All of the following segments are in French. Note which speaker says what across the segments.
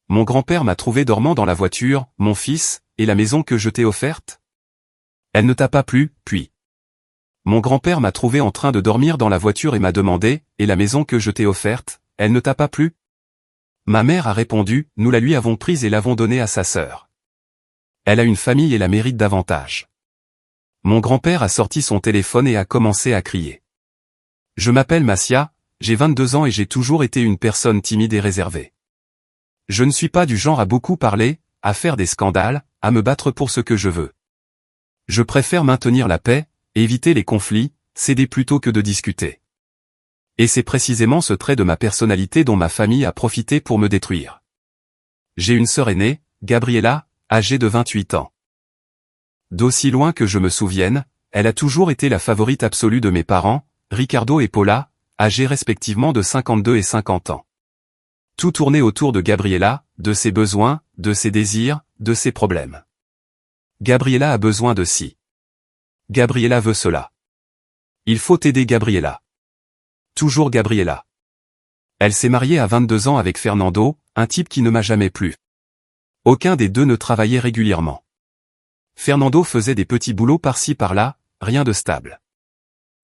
Speaker 1: Mon grand-père m'a trouvé dormant dans la voiture, mon fils, et la maison que je t'ai offerte? Elle ne t'a pas plu, puis. Mon grand-père m'a trouvé en train de dormir dans la voiture et m'a demandé, et la maison que je t'ai offerte, elle ne t'a pas plu? Ma mère a répondu, nous la lui avons prise et l'avons donnée à sa sœur. Elle a une famille et la mérite davantage. Mon grand-père a sorti son téléphone et a commencé à crier. Je m'appelle Massia, j'ai 22 ans et j'ai toujours été une personne timide et réservée. Je ne suis pas du genre à beaucoup parler, à faire des scandales, à me battre pour ce que je veux. Je préfère maintenir la paix, éviter les conflits, céder plutôt que de discuter. Et c'est précisément ce trait de ma personnalité dont ma famille a profité pour me détruire. J'ai une sœur aînée, Gabriella, âgée de 28 ans. D'aussi loin que je me souvienne, elle a toujours été la favorite absolue de mes parents, Ricardo et Paula, âgés respectivement de 52 et 50 ans. Tout tournait autour de Gabriella, de ses besoins, de ses désirs, de ses problèmes. Gabriella a besoin de ci. Gabriella veut cela. Il faut aider Gabriella. Toujours Gabriella. Elle s'est mariée à 22 ans avec Fernando, un type qui ne m'a jamais plu. Aucun des deux ne travaillait régulièrement. Fernando faisait des petits boulots par-ci par-là, rien de stable.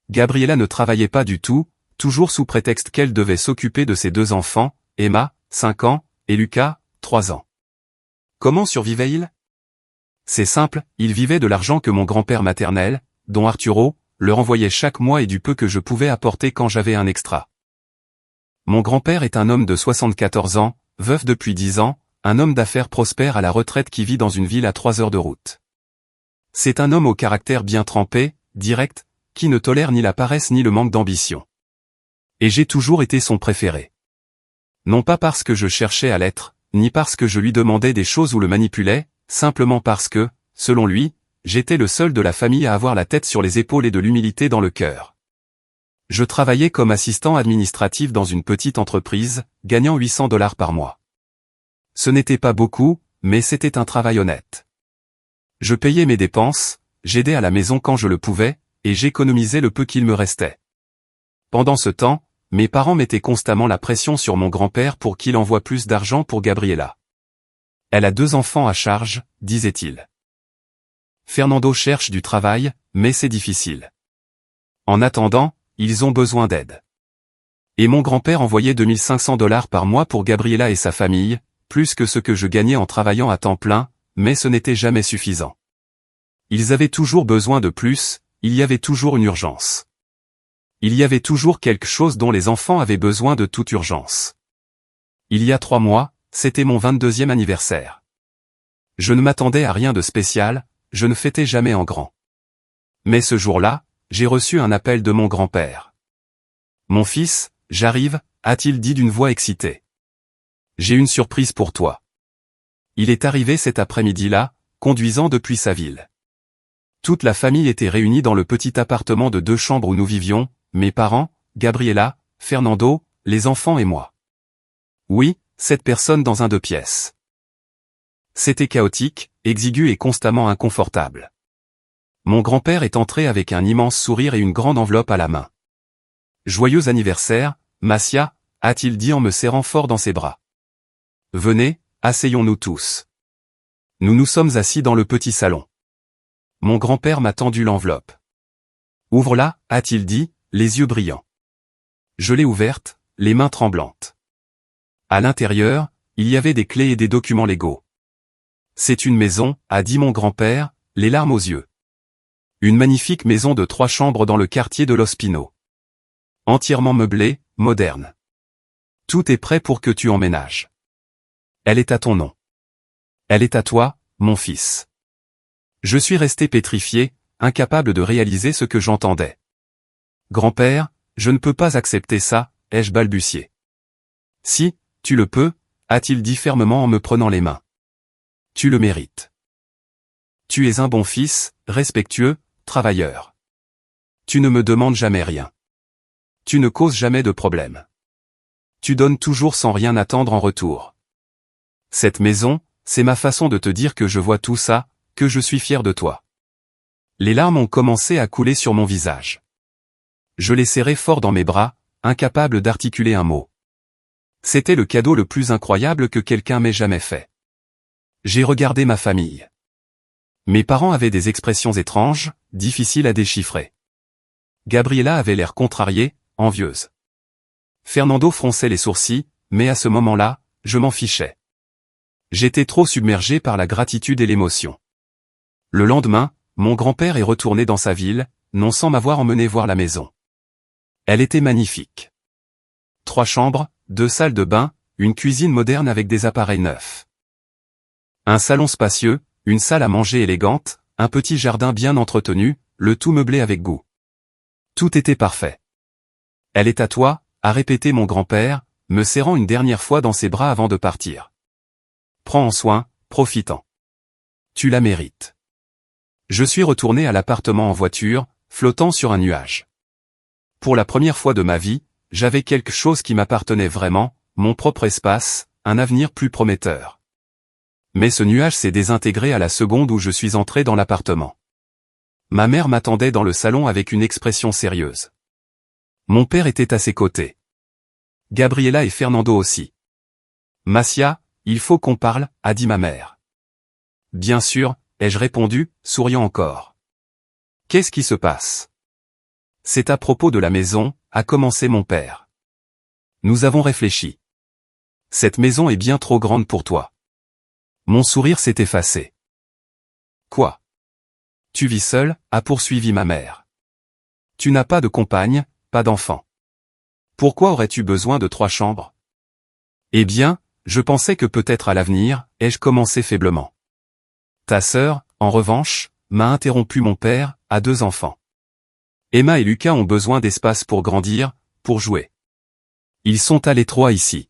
Speaker 1: Gabriella ne travaillait pas du tout, toujours sous prétexte qu'elle devait s'occuper de ses deux enfants, Emma, 5 ans, et Lucas, 3 ans. Comment survivait-il? C'est simple, il vivait de l'argent que mon grand-père maternel, dont Arturo, leur envoyait chaque mois et du peu que je pouvais apporter quand j'avais un extra. Mon grand-père est un homme de 74 ans, veuf depuis 10 ans, un homme d'affaires prospère à la retraite qui vit dans une ville à 3 heures de route. C'est un homme au caractère bien trempé, direct, qui ne tolère ni la paresse ni le manque d'ambition. Et j'ai toujours été son préféré. Non pas parce que je cherchais à l'être, ni parce que je lui demandais des choses ou le manipulais, simplement parce que, selon lui, j'étais le seul de la famille à avoir la tête sur les épaules et de l'humilité dans le cœur. Je travaillais comme assistant administratif dans une petite entreprise, gagnant $800 par mois. Ce n'était pas beaucoup, mais c'était un travail honnête. Je payais mes dépenses, j'aidais à la maison quand je le pouvais, et j'économisais le peu qu'il me restait. Pendant ce temps, mes parents mettaient constamment la pression sur mon grand-père pour qu'il envoie plus d'argent pour Gabriella. Elle a 2 enfants à charge, disait-il. Fernando cherche du travail, mais c'est difficile. En attendant, ils ont besoin d'aide. Et mon grand-père envoyait $2500 par mois pour Gabriella et sa famille, plus que ce que je gagnais en travaillant à temps plein, mais ce n'était jamais suffisant. Ils avaient toujours besoin de plus, il y avait toujours une urgence. Il y avait toujours quelque chose dont les enfants avaient besoin de toute urgence. Il y a 3 mois, c'était mon 22e anniversaire. Je ne m'attendais à rien de spécial, je ne fêtais jamais en grand. Mais ce jour-là, j'ai reçu un appel de mon grand-père. « Mon fils, j'arrive », a-t-il dit d'une voix excitée. « J'ai une surprise pour toi. » Il est arrivé cet après-midi-là, conduisant depuis sa ville. Toute la famille était réunie dans le petit appartement de 2 chambres où nous vivions, mes parents, Gabriella, Fernando, les enfants et moi. Oui, 7 personnes dans un 2 pièces. C'était chaotique, exigu et constamment inconfortable. Mon grand-père est entré avec un immense sourire et une grande enveloppe à la main. « Joyeux anniversaire, Massia », a-t-il dit en me serrant fort dans ses bras. « Venez, asseyons-nous tous. » Nous nous sommes assis dans le petit salon. Mon grand-père m'a tendu l'enveloppe. « Ouvre-la », a-t-il dit, les yeux brillants. Je l'ai ouverte, les mains tremblantes. À l'intérieur, il y avait des clés et des documents légaux. « C'est une maison », a dit mon grand-père, les larmes aux yeux. Une magnifique maison de 3 chambres dans le quartier de Los Pinos. Entièrement meublée, moderne. Tout est prêt pour que tu emménages. Elle est à ton nom. Elle est à toi, mon fils. Je suis resté pétrifié, incapable de réaliser ce que j'entendais. Grand-père, je ne peux pas accepter ça, ai-je balbutié. Si, tu le peux, a-t-il dit fermement en me prenant les mains. Tu le mérites. Tu es un bon fils, respectueux, travailleur. Tu ne me demandes jamais rien. Tu ne causes jamais de problème. Tu donnes toujours sans rien attendre en retour. Cette maison, c'est ma façon de te dire que je vois tout ça, que je suis fier de toi. Les larmes ont commencé à couler sur mon visage. Je l'ai serré fort dans mes bras, incapable d'articuler un mot. C'était le cadeau le plus incroyable que quelqu'un m'ait jamais fait. J'ai regardé ma famille. Mes parents avaient des expressions étranges, difficiles à déchiffrer. Gabriela avait l'air contrariée, envieuse. Fernando fronçait les sourcils, mais à ce moment-là, je m'en fichais. J'étais trop submergé par la gratitude et l'émotion. Le lendemain, mon grand-père est retourné dans sa ville, non sans m'avoir emmené voir la maison. Elle était magnifique. 3 chambres, 2 salles de bain, une cuisine moderne avec des appareils neufs. Un salon spacieux, une salle à manger élégante, un petit jardin bien entretenu, le tout meublé avec goût. Tout était parfait. Elle est à toi, a répété mon grand-père, me serrant une dernière fois dans ses bras avant de partir. Prends en soin, profitant. Tu la mérites. Je suis retourné à l'appartement en voiture, flottant sur un nuage. Pour la première fois de ma vie, j'avais quelque chose qui m'appartenait vraiment, mon propre espace, un avenir plus prometteur. Mais ce nuage s'est désintégré à la seconde où je suis entré dans l'appartement. Ma mère m'attendait dans le salon avec une expression sérieuse. Mon père était à ses côtés. Gabriela et Fernando aussi. Massia, il faut qu'on parle, a dit ma mère. Bien sûr, ai-je répondu, souriant encore. Qu'est-ce qui se passe? C'est à propos de la maison, a commencé mon père. Nous avons réfléchi. Cette maison est bien trop grande pour toi. Mon sourire s'est effacé. Quoi? Tu vis seul, a poursuivi ma mère. Tu n'as pas de compagne, pas d'enfant. Pourquoi aurais-tu besoin de 3 chambres? Eh bien, je pensais que peut-être à l'avenir, ai-je commencé faiblement. Ta sœur, en revanche, m'a interrompu mon père, a 2 enfants. Emma et Lucas ont besoin d'espace pour grandir, pour jouer. Ils sont à l'étroit ici.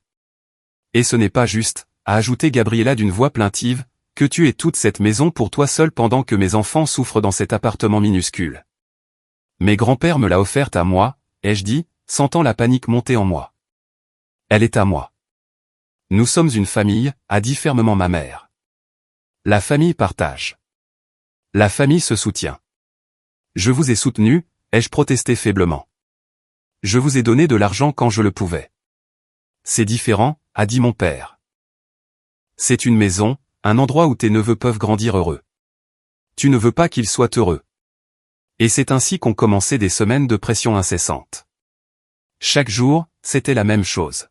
Speaker 1: Et ce n'est pas juste, a ajouté Gabriela d'une voix plaintive, que tu aies toute cette maison pour toi seul pendant que mes enfants souffrent dans cet appartement minuscule. Mes grands-pères me l'a offerte à moi, ai-je dit, sentant la panique monter en moi. Elle est à moi. Nous sommes une famille, a dit fermement ma mère. La famille partage. La famille se soutient. Je vous ai soutenu, ai-je protesté faiblement. Je vous ai donné de l'argent quand je le pouvais. C'est différent, a dit mon père. C'est une maison, un endroit où tes neveux peuvent grandir heureux. Tu ne veux pas qu'ils soient heureux. Et c'est ainsi qu'ont commencé des semaines de pression incessante. Chaque jour, c'était la même chose.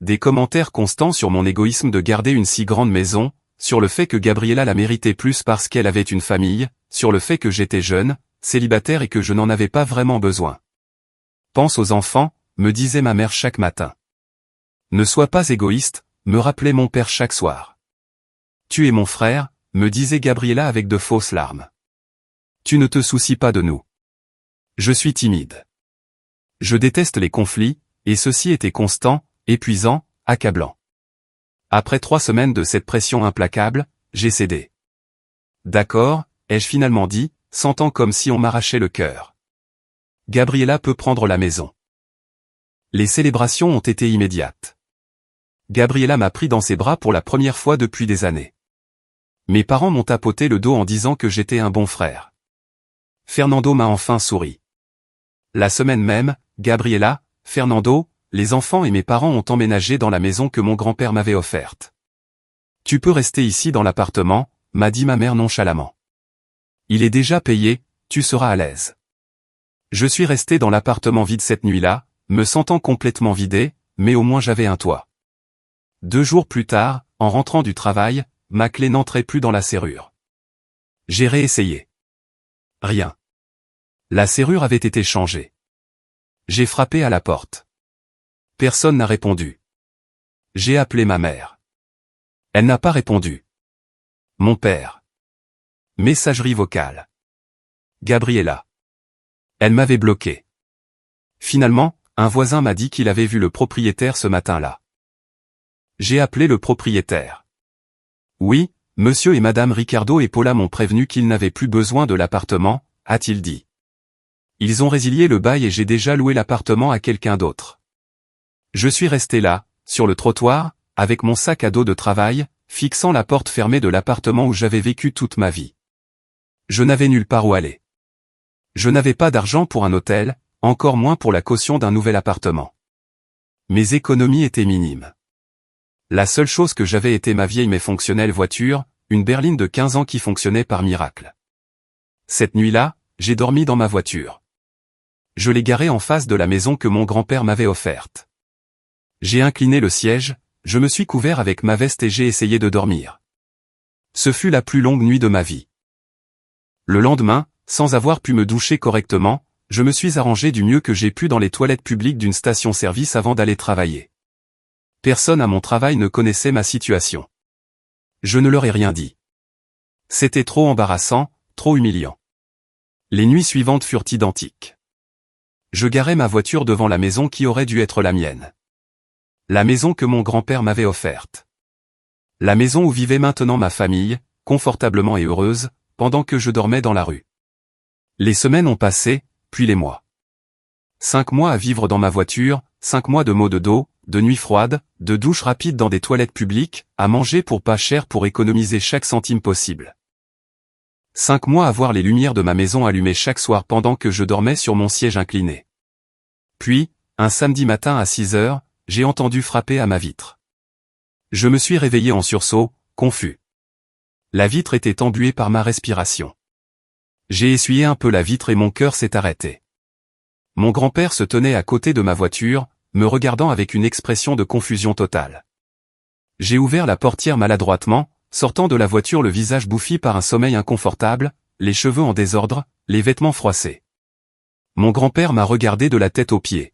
Speaker 1: Des commentaires constants sur mon égoïsme de garder une si grande maison, sur le fait que Gabriela la méritait plus parce qu'elle avait une famille, sur le fait que j'étais jeune, célibataire et que je n'en avais pas vraiment besoin. Pense aux enfants, me disait ma mère chaque matin. Ne sois pas égoïste, me rappelait mon père chaque soir. Tu es mon frère, me disait Gabriela avec de fausses larmes. Tu ne te soucies pas de nous. Je suis timide. Je déteste les conflits, et ceci était constant, épuisant, accablant. Après 3 semaines de cette pression implacable, j'ai cédé. D'accord, ai-je finalement dit, sentant comme si on m'arrachait le cœur. Gabriela peut prendre la maison. Les célébrations ont été immédiates. Gabriela m'a pris dans ses bras pour la première fois depuis des années. Mes parents m'ont tapoté le dos en disant que j'étais un bon frère. Fernando m'a enfin souri. La semaine même, Gabriela, Fernando, les enfants et mes parents ont emménagé dans la maison que mon grand-père m'avait offerte. Tu peux rester ici dans l'appartement, m'a dit ma mère nonchalamment. Il est déjà payé, tu seras à l'aise. Je suis resté dans l'appartement vide cette nuit-là, me sentant complètement vidé, mais au moins j'avais un toit. 2 jours plus tard, en rentrant du travail, ma clé n'entrait plus dans la serrure. J'ai réessayé. Rien. La serrure avait été changée. J'ai frappé à la porte. Personne n'a répondu. J'ai appelé ma mère. Elle n'a pas répondu. Mon père. Messagerie vocale. Gabriela. Elle m'avait bloqué. Finalement, un voisin m'a dit qu'il avait vu le propriétaire ce matin-là. J'ai appelé le propriétaire. Oui, monsieur et madame Ricardo et Paula m'ont prévenu qu'ils n'avaient plus besoin de l'appartement, a-t-il dit. Ils ont résilié le bail et j'ai déjà loué l'appartement à quelqu'un d'autre. Je suis resté là, sur le trottoir, avec mon sac à dos de travail, fixant la porte fermée de l'appartement où j'avais vécu toute ma vie. Je n'avais nulle part où aller. Je n'avais pas d'argent pour un hôtel, encore moins pour la caution d'un nouvel appartement. Mes économies étaient minimes. La seule chose que j'avais était ma vieille mais fonctionnelle voiture, une berline de 15 ans qui fonctionnait par miracle. Cette nuit-là, j'ai dormi dans ma voiture. Je l'ai garée en face de la maison que mon grand-père m'avait offerte. J'ai incliné le siège, je me suis couvert avec ma veste et j'ai essayé de dormir. Ce fut la plus longue nuit de ma vie. Le lendemain, sans avoir pu me doucher correctement, je me suis arrangé du mieux que j'ai pu dans les toilettes publiques d'une station-service avant d'aller travailler. Personne à mon travail ne connaissait ma situation. Je ne leur ai rien dit. C'était trop embarrassant, trop humiliant. Les nuits suivantes furent identiques. Je garai ma voiture devant la maison qui aurait dû être la mienne. La maison que mon grand-père m'avait offerte. La maison où vivait maintenant ma famille, confortablement et heureuse, pendant que je dormais dans la rue. Les semaines ont passé, puis les mois. 5 mois à vivre dans ma voiture, 5 mois de maux de dos, de nuits froides, de douches rapides dans des toilettes publiques, à manger pour pas cher pour économiser chaque centime possible. 5 mois à voir les lumières de ma maison allumées chaque soir pendant que je dormais sur mon siège incliné. Puis, un samedi matin à 6 heures, j'ai entendu frapper à ma vitre. Je me suis réveillé en sursaut, confus. La vitre était embuée par ma respiration. J'ai essuyé un peu la vitre et mon cœur s'est arrêté. Mon grand-père se tenait à côté de ma voiture, me regardant avec une expression de confusion totale. J'ai ouvert la portière maladroitement, sortant de la voiture le visage bouffi par un sommeil inconfortable, les cheveux en désordre, les vêtements froissés. Mon grand-père m'a regardé de la tête aux pieds.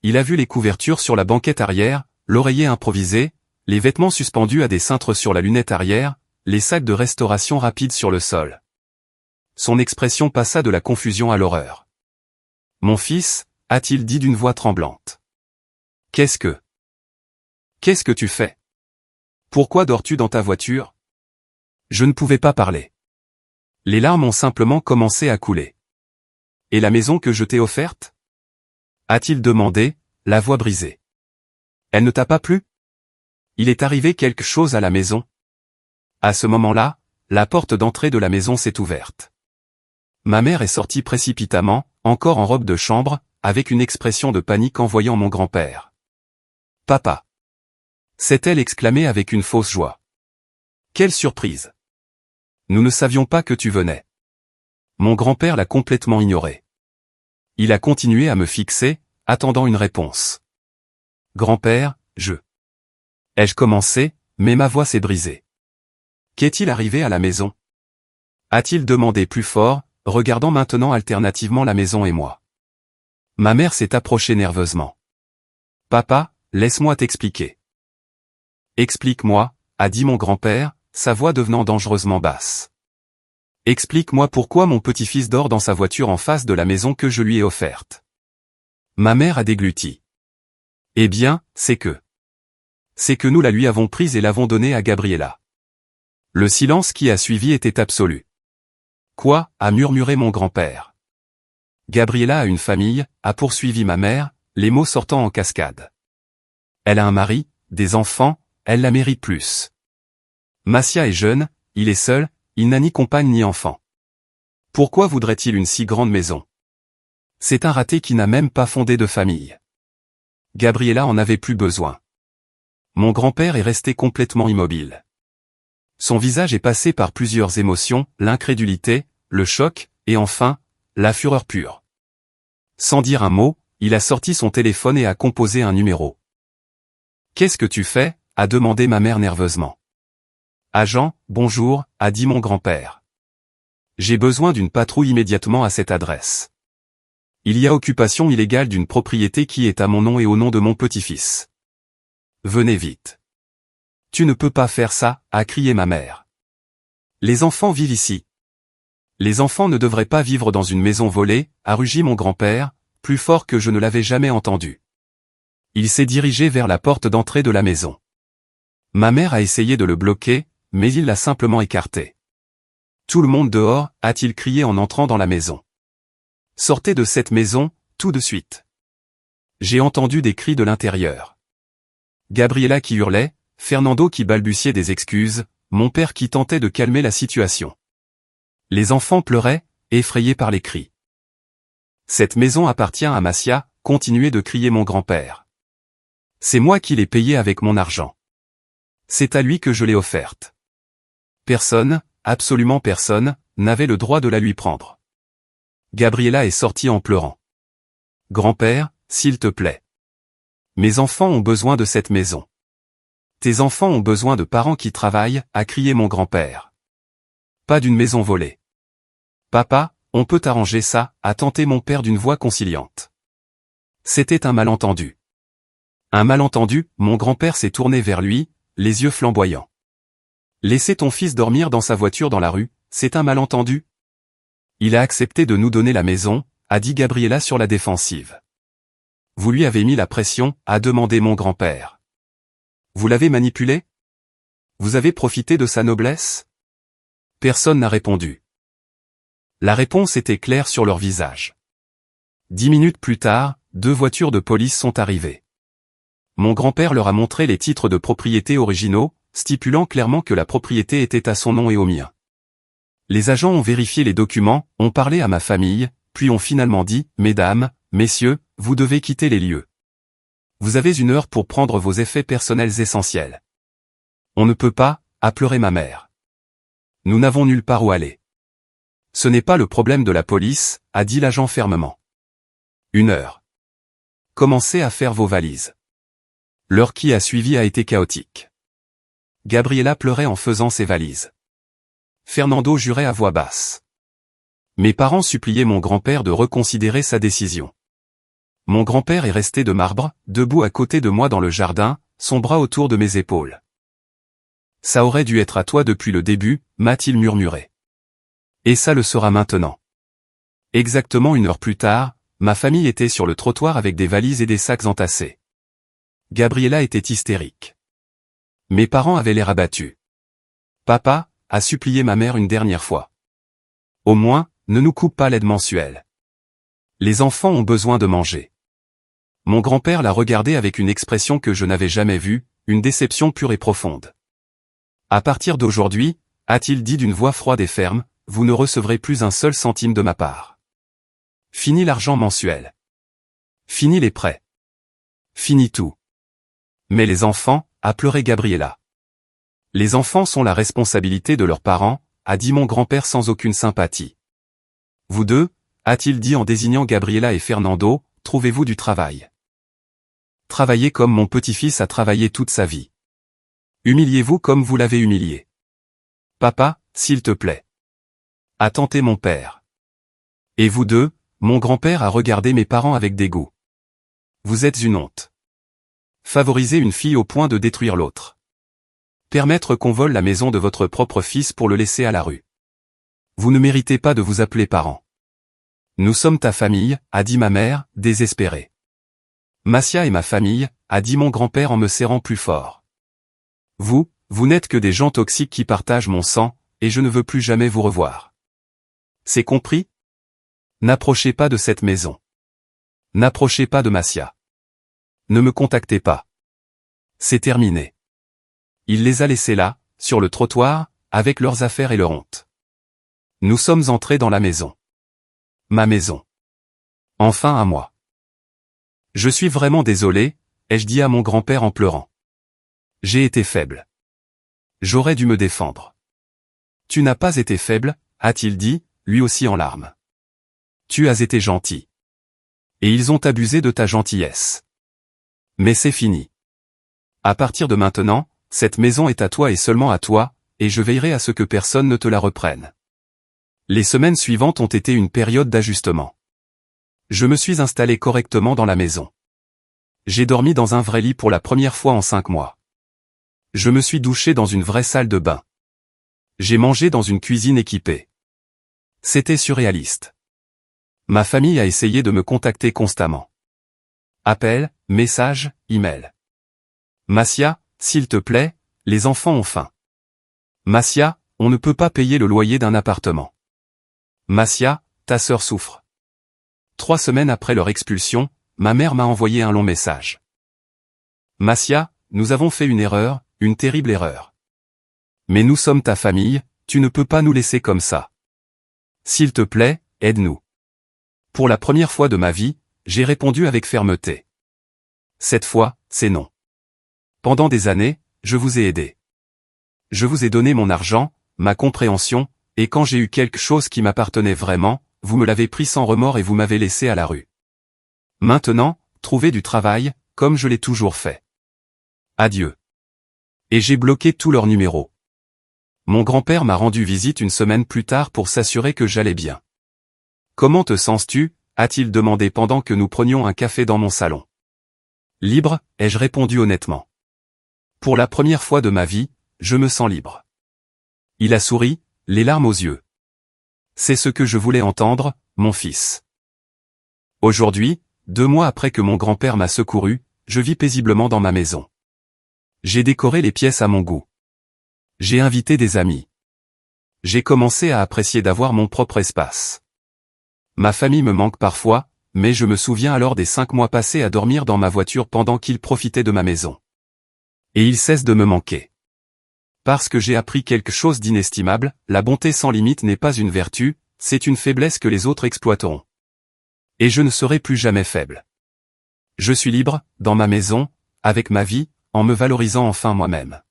Speaker 1: Il a vu les couvertures sur la banquette arrière, l'oreiller improvisé, les vêtements suspendus à des cintres sur la lunette arrière, les sacs de restauration rapide sur le sol. Son expression passa de la confusion à l'horreur. « Mon fils » a-t-il dit d'une voix tremblante. « Qu'est-ce que tu fais? Pourquoi dors-tu dans ta voiture ?» Je ne pouvais pas parler. Les larmes ont simplement commencé à couler. « Et la maison que je t'ai offerte ?» a-t-il demandé, la voix brisée. « Elle ne t'a pas plu? Il est arrivé quelque chose à la maison. » À ce moment-là, la porte d'entrée de la maison s'est ouverte. Ma mère est sortie précipitamment, encore en robe de chambre, avec une expression de panique en voyant mon grand-père. « Papa !» s'est-elle exclamée avec une fausse joie. « Quelle surprise ! Nous ne savions pas que tu venais. » Mon grand-père l'a complètement ignoré. Il a continué à me fixer, attendant une réponse. « Grand-père, ai-je commencé, mais ma voix s'est brisée. Qu'est-il arrivé à la maison? A-t-il demandé plus fort, regardant maintenant alternativement la maison et moi. Ma mère s'est approchée nerveusement. « Papa, laisse-moi t'expliquer. »« Explique-moi, » a dit mon grand-père, sa voix devenant dangereusement basse. « Explique-moi pourquoi mon petit-fils dort dans sa voiture en face de la maison que je lui ai offerte. » Ma mère a dégluti. « Eh bien, c'est que nous la lui avons prise et l'avons donnée à Gabriella. » Le silence qui a suivi était absolu. « Quoi » a murmuré mon grand-père. « Gabriella a une famille » a poursuivi ma mère, les mots sortant en cascade. « Elle a un mari, des enfants, elle la mérite plus. Massia est jeune, il est seul, il n'a ni compagne ni enfant. Pourquoi voudrait-il une si grande maison? C'est un raté qui n'a même pas fondé de famille. Gabriella en avait plus besoin. » Mon grand-père est resté complètement immobile. Son visage est passé par plusieurs émotions, l'incrédulité, le choc, et enfin, la fureur pure. Sans dire un mot, il a sorti son téléphone et a composé un numéro. « Qu'est-ce que tu fais » a demandé ma mère nerveusement. « Agent, bonjour » a dit mon grand-père. « J'ai besoin d'une patrouille immédiatement à cette adresse. Il y a occupation illégale d'une propriété qui est à mon nom et au nom de mon petit-fils. Venez vite. » « Tu ne peux pas faire ça » a crié ma mère. « Les enfants vivent ici. »« Les enfants ne devraient pas vivre dans une maison volée » a rugi mon grand-père, plus fort que je ne l'avais jamais entendu. Il s'est dirigé vers la porte d'entrée de la maison. Ma mère a essayé de le bloquer, mais il l'a simplement écarté. « Tout le monde dehors » a-t-il crié en entrant dans la maison. « Sortez de cette maison, tout de suite. » J'ai entendu des cris de l'intérieur. Gabriella qui hurlait, Fernando qui balbutiait des excuses, mon père qui tentait de calmer la situation. Les enfants pleuraient, effrayés par les cris. « Cette maison appartient à Massia » continuait de crier mon grand-père. C'est moi qui l'ai payée avec mon argent. C'est à lui que je l'ai offerte. Personne, absolument personne, n'avait le droit de la lui prendre. Gabriela est sortie en pleurant. Grand-père, s'il te plaît. Mes enfants ont besoin de cette maison. Tes enfants ont besoin de parents qui travaillent, a crié mon grand-père. Pas d'une maison volée. Papa, on peut arranger ça, a tenté mon père d'une voix conciliante. C'était un malentendu. Un malentendu, mon grand-père s'est tourné vers lui, les yeux flamboyants. Laisser ton fils dormir dans sa voiture dans la rue, c'est un malentendu? Il a accepté de nous donner la maison, a dit Gabriela sur la défensive. Vous lui avez mis la pression, a demandé mon grand-père. Vous l'avez manipulé? Vous avez profité de sa noblesse? Personne n'a répondu. La réponse était claire sur leur visage. 10 minutes plus tard, 2 voitures de police sont arrivées. Mon grand-père leur a montré les titres de propriété originaux, stipulant clairement que la propriété était à son nom et au mien. Les agents ont vérifié les documents, ont parlé à ma famille, puis ont finalement dit, « Mesdames, messieurs, vous devez quitter les lieux. Vous avez 1 heure pour prendre vos effets personnels essentiels. » On ne peut pas, a pleuré ma mère. Nous n'avons nulle part où aller. Ce n'est pas le problème de la police, a dit l'agent fermement. 1 heure. Commencez à faire vos valises. L'heure qui a suivi a été chaotique. Gabriela pleurait en faisant ses valises. Fernando jurait à voix basse. Mes parents suppliaient mon grand-père de reconsidérer sa décision. Mon grand-père est resté de marbre, debout à côté de moi dans le jardin, son bras autour de mes épaules. Ça aurait dû être à toi depuis le début, m'a-t-il murmuré. Et ça le sera maintenant. Exactement 1 heure plus tard, ma famille était sur le trottoir avec des valises et des sacs entassés. Gabriela était hystérique. Mes parents avaient l'air abattus. Papa, a supplié ma mère une dernière fois. Au moins, ne nous coupe pas l'aide mensuelle. Les enfants ont besoin de manger. Mon grand-père l'a regardé avec une expression que je n'avais jamais vue, une déception pure et profonde. À partir d'aujourd'hui, a-t-il dit d'une voix froide et ferme, vous ne recevrez plus un seul centime de ma part. Fini l'argent mensuel. Fini les prêts. Fini tout. Mais les enfants, a pleuré Gabriela. Les enfants sont la responsabilité de leurs parents, a dit mon grand-père sans aucune sympathie. Vous deux, a-t-il dit en désignant Gabriela et Fernando, trouvez-vous du travail. Travaillez comme mon petit-fils a travaillé toute sa vie. Humiliez-vous comme vous l'avez humilié. Papa, s'il te plaît. A tenté mon père. Et vous deux, mon grand-père a regardé mes parents avec dégoût. Vous êtes une honte. Favoriser une fille au point de détruire l'autre. Permettre qu'on vole la maison de votre propre fils pour le laisser à la rue. Vous ne méritez pas de vous appeler parent. Nous sommes ta famille, a dit ma mère, désespérée. Massia est ma famille, a dit mon grand-père en me serrant plus fort. Vous n'êtes que des gens toxiques qui partagent mon sang, et je ne veux plus jamais vous revoir. C'est compris? N'approchez pas de cette maison. N'approchez pas de Massia. Ne me contactez pas. C'est terminé. Il les a laissés là, sur le trottoir, avec leurs affaires et leur honte. Nous sommes entrés dans la maison. Ma maison. Enfin à moi. Je suis vraiment désolé, ai-je dit à mon grand-père en pleurant. J'ai été faible. J'aurais dû me défendre. Tu n'as pas été faible, a-t-il dit, lui aussi en larmes. Tu as été gentil. Et ils ont abusé de ta gentillesse. Mais c'est fini. À partir de maintenant, cette maison est à toi et seulement à toi, et je veillerai à ce que personne ne te la reprenne. Les semaines suivantes ont été une période d'ajustement. Je me suis installé correctement dans la maison. J'ai dormi dans un vrai lit pour la première fois en 5 mois. Je me suis douché dans une vraie salle de bain. J'ai mangé dans une cuisine équipée. C'était surréaliste. Ma famille a essayé de me contacter constamment. Appels, messages, emails. Massia, s'il te plaît, les enfants ont faim. Massia, on ne peut pas payer le loyer d'un appartement. Massia, ta sœur souffre. 3 semaines après leur expulsion, ma mère m'a envoyé un long message. Massia, nous avons fait une erreur, une terrible erreur. Mais nous sommes ta famille, tu ne peux pas nous laisser comme ça. S'il te plaît, aide-nous. Pour la première fois de ma vie, j'ai répondu avec fermeté. Cette fois, c'est non. Pendant des années, je vous ai aidé. Je vous ai donné mon argent, ma compréhension, et quand j'ai eu quelque chose qui m'appartenait vraiment, vous me l'avez pris sans remords et vous m'avez laissé à la rue. Maintenant, trouvez du travail, comme je l'ai toujours fait. Adieu. Et j'ai bloqué tous leurs numéros. Mon grand-père m'a rendu visite une semaine plus tard pour s'assurer que j'allais bien. Comment te sens-tu ? A-t-il demandé pendant que nous prenions un café dans mon salon. Libre, ai-je répondu honnêtement. Pour la première fois de ma vie, je me sens libre. Il a souri, les larmes aux yeux. C'est ce que je voulais entendre, mon fils. Aujourd'hui, 2 mois après que mon grand-père m'a secouru, je vis paisiblement dans ma maison. J'ai décoré les pièces à mon goût. J'ai invité des amis. J'ai commencé à apprécier d'avoir mon propre espace. Ma famille me manque parfois, mais je me souviens alors des 5 mois passés à dormir dans ma voiture pendant qu'ils profitaient de ma maison. Et ils cessent de me manquer. Parce que j'ai appris quelque chose d'inestimable, la bonté sans limite n'est pas une vertu, c'est une faiblesse que les autres exploiteront. Et je ne serai plus jamais faible. Je suis libre, dans ma maison, avec ma vie, en me valorisant enfin moi-même.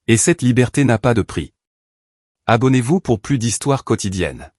Speaker 1: Et cette liberté n'a pas de prix. Abonnez-vous pour plus d'histoires quotidiennes.